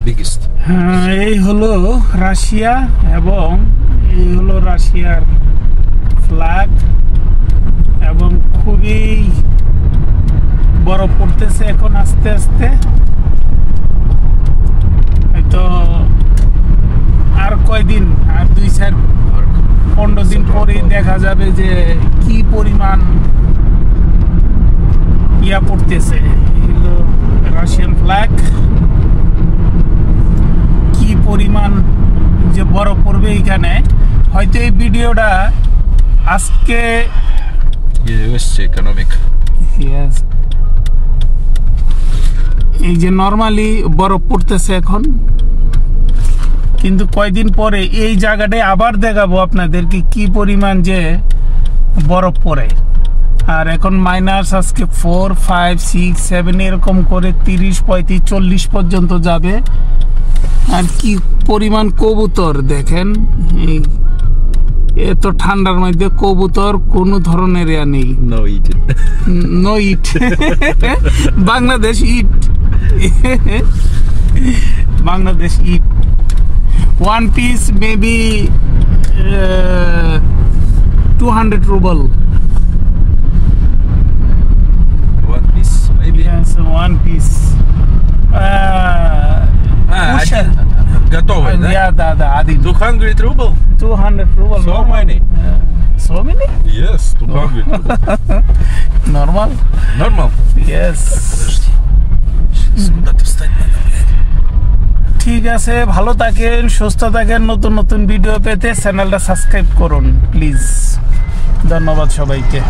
biggest. হ্যাঁ, এই হলো রাশিয়া এবং এই হলো রাশিয়ার ফ্ল্যাগ এবং খুবই বরফ পড়তেছে এখন আস্তে আস্তে। হয়তো আর কয়দিন, আর 2-15 দিন পরেই দেখা যাবে যে কি পরিমাণ ইয়া পড়তেছে। এগুলো রাশিয়ান ফ্ল্যাগ, কি পরিমাণ যে বরফ পড়বে এখানে। হয়তো এই ভিডিওটা আজকে US economic. এই যে নরমালি বরফ পড়তেছে এখন, কিন্তু কয়দিন পরে এই জায়গাটায় আবার দেখাবো আপনাদেরকে কি পরিমাণ যে বরফ পড়ে। আর এখন মাইনাস আজকে 4, 5, 6, 7 এরকম করে 30, 35, 40 পর্যন্ত যাবে। আর কি পরিমাণ কবুতর দেখেন, এত ঠান্ডার মধ্যে কবুতর কোনো ধরনের ইয়া নেই। No eat it. No eat, Bangladesh eat, Bangladesh eat. One piece maybe 200 ruble. One piece, maybe. Yes, one piece. Готовый, да? Yeah, да, один. 200 ruble? 200 ruble. So many? So many? Yes, 200 ruble. Normal? Normal? Yes. Куда-то встать надо, блядь. ঠিক আছে, ভালো থাকেন, সুস্থ থাকেন। নতুন নতুন ভিডিও পেতে চ্যানেলটা সাবস্ক্রাইব করুন প্লিজ। ধন্যবাদ সবাইকে।